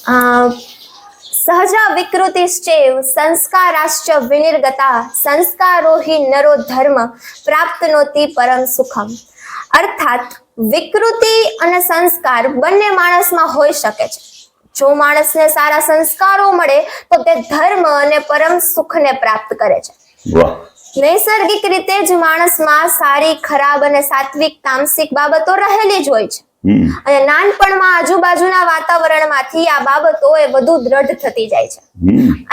સહજા વિકૃતિશ્ચેવ સંસ્કારાશ્ચ વિનિર્ગતા સંસ્કારો હિ નરો ધર્મ પ્રાપ્તનોતિ પરમ સુખમ. અર્થાત વિકૃતિ અને સંસ્કાર બંને માણસમાં હોઈ શકે છે. જો માણસને સારા સંસ્કારો મળે તો તે ધર્મ અને પરમ સુખને પ્રાપ્ત કરે છે. નૈસર્ગિક રીતે જ માણસમાં સારી, ખરાબ અને સાત્વિક, તામસિક બાબતો રહેલી જ હોય છે. અને નાનપણમાં આજુબાજુના વાતાવરણમાંથી આ બાબતો એ વધુ દ્રઢ થતી જાય છે.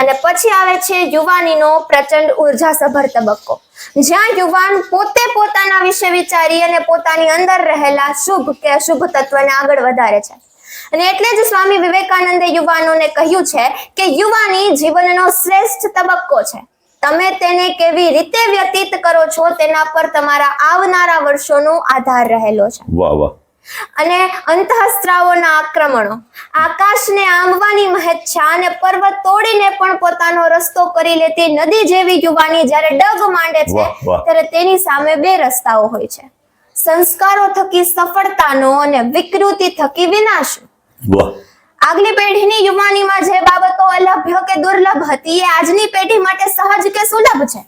અને પછી આવે છે યુવાનીનો પ્રચંડ ઉર્જાસભર તબક્કો, જ્યાં યુવાન પોતે પોતાના વિશે વિચારી અને પોતાની અંદર રહેલા શુભ કે અશુભ તત્વને આગળ વધારે છે. અને એટલે જ સ્વામી વિવેકાનંદે યુવાનોને કહ્યું છે કે યુવાની જીવનનો શ્રેષ્ઠ તબક્કો છે. તમે તેને કેવી રીતે વ્યતીત કરો છો તેના પર તમારા આવનારા વર્ષોનો આધાર રહેલો છે. વાહ વાહ. અને અંતઃસ્ત્રાવોના આક્રમણો, આકાશને આંબવાની મહેચ્છા અને પર્વત તોડીને પણ પોતાનો રસ્તો કરી લેતી નદી જેવી યુવાની જ્યારે ડગ માંડે છે ત્યારે તેની સામે બે રસ્તાઓ હોય છે, સંસ્કારો થકી સફળતાનો અને વિકૃતિ થકી વિનાશનો. આગલી પેઢીની યુવાનીમાં જે બાબતો અલભ્ય કે દુર્લભ હતી એ આજની પેઢી માટે સહજ કે સુલભ છે.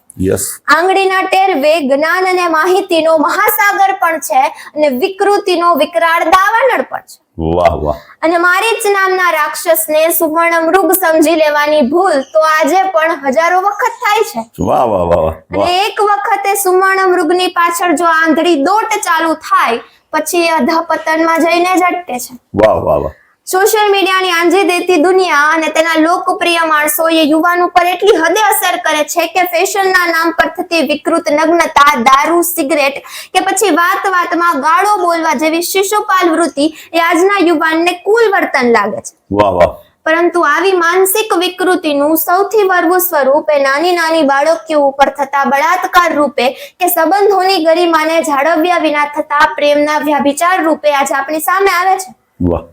આંગળીના ટેરવે જ્ઞાન અને માહિતીનો મહાસાગર પણ છે અને વિકૃતિનો વિકરાળ દાવાનળ પણ છે. વાહ વાહ. અને મારીચ નામના રાક્ષસને સુવર્ણ મૃગ સમજી લેવાની ભૂલ તો આજે પણ હજારો વખત થાય છે. વાહ વાહ વાહ. અને એક વખતે સુવર્ણ મૃગની પાછળ જો આંધળી દોટ ચાલુ થાય પછી અધપતનમાં જઈને જ અટકે છે. વાહ વાહ વાહ. સોશિયલ મીડિયાની આંજી દેતી દુનિયા અને તેના લોકપ્રિય માણસો એ યુવાન ઉપર એટલી હદે અસર કરે છે કે ફેશનના નામ પર થતી વિકૃત નગ્નતા, દારૂ, સિગરેટ કે પછી વાતમાં ગાળો બોલવા જેવી શિશુપાલ વૃત્તિ એ આજના યુવાનને કુલ વર્તન લાગે છે. વાહ વાહ. પરંતુ આવી માનસિક વિકૃતિનું સૌથી વરવું સ્વરૂપ એ નાની નાની બાળકીઓ ઉપર થતા બળાત્કાર રૂપે કે સંબંધોની ગરિમાને જાળવ્યા વિના થતા પ્રેમના વ્યભિચાર રૂપે આજે આપણી સામે આવે છે. વાહ.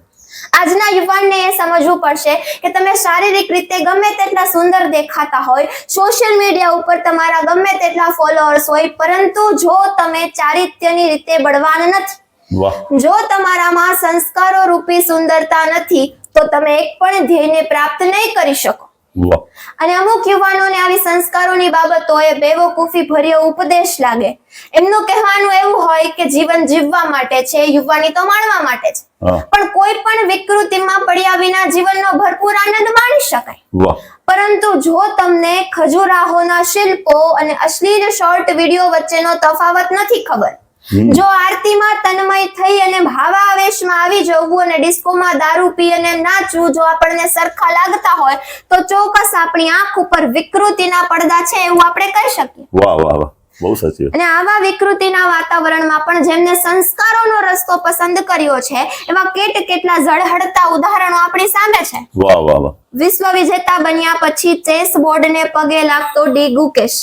આજના યુવાનને એ સમજવું પડશે કે તમે શારીરિક રીતે ગમે તેટલા સુંદર દેખાતા હોય, સોશિયલ મીડિયા ઉપર તમારા ગમે તેટલા ફોલોઅર્સ હોય, પરંતુ જો તમે ચારિત્ર્યની રીતે બળવાન નથી, જો તમારામાં સંસ્કારો રૂપી સુંદરતા નથી તો તમે એક પણ ધ્યેયને પ્રાપ્ત નહીં કરી શકો. અને અમુક યુવાનોને આવી સંસ્કારોની બાબતો એ બેવકૂફી ભર્યો ઉપદેશ લાગે. એમનું કહેવાનું એવું હોય કે જીવન જીવવા માટે છે, યુવાની તો માણવા માટે છે. પણ કોઈ પણ વિકૃતિમાં પડ્યા વિના જીવનનો ભરપૂર આનંદ માણી શકાય. પરંતુ જો તમને ખજૂરાહોના શિલ્પો અને અશ્લીલ શોર્ટ વિડીયો વચ્ચેનો તફાવત નથી ખબર, જો આરતીમાં તન્મય થઈ અને ભાવાવેશમાં આવી જવું અને ડિસ્કોમાં દારૂ પી અને નાચવું જો આપણને સરખા લાગતા હોય તો ચોક્કસ આપણી આંખ ઉપર વિકૃતિના પડદા છે એવું આપણે કહી શકીએ. વાહ વાહ વાહ. બહુ સાચું. અને આવા વિકૃતિના વાતાવરણમાં પણ જેમને સંસ્કારોનો રસ્તો પસંદ કર્યો છે એવા કેટલા ઝળહળતા ઉદાહરણો આપણી સામે છે. વાહ વાહ વાહ. વિશ્વ વિજેતા બન્યા પછી ચેસ બોર્ડને પગે લાગતો ડી ગુકેશ,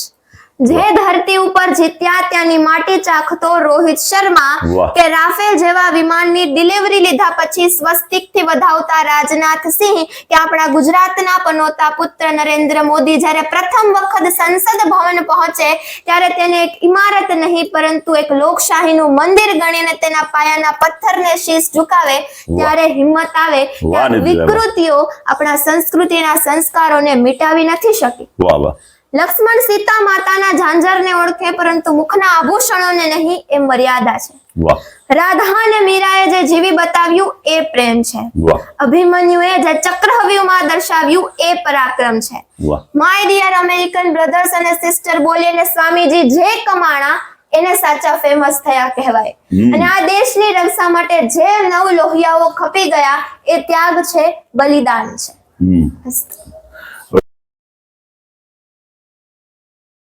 જે ધરતી ઉપર જીત્યા ત્યાંની માટી ચાખતો રોહિત શર્મા, કે રાફેલ જેવા વિમાનની ડિલિવરી લીધા પછી સ્વસ્તિકથી વધાવતા રાજનાથ સિંહ, કે આપણા ગુજરાતના પનોતા પુત્ર નરેન્દ્ર મોદી જ્યારે પ્રથમ વખત સંસદ ભવન પહોંચે ત્યારે તેને એક ઇમારત નહીં પરંતુ એક લોકશાહીનું મંદિર ગણીને તેના પાયાના પથ્થરને શીશ ઝુકાવે ત્યારે હિંમત આવે કે વિકૃતિઓ આપણા સંસ્કૃતિના સંસ્કારોને મિટાવી નથી શકી. વાહ વાહ. લક્ષ્મણ સીતા માતાના ઝાંઝરને ઓળખે પરંતુ મુખના આભૂષણોને નહીં, એ મર્યાદા છે. રાધા અને મીરાએ જે જીવી બતાવ્યું એ પ્રેમ છે. અભિમન્યુએ જે ચક્રવ્યૂહમાં દર્શાવ્યું એ પરાક્રમ છે. માય ડિયર અમેરિકન બ્રધર્સ અને સિસ્ટર બોલીને સ્વામીજી જે કમાણા એને સાચા ફેમસ થયા કહેવાય. અને આ દેશની રક્ષા માટે જે નવ લોહિયાઓ ખપી ગયા એ ત્યાગ છે, બલિદાન છે.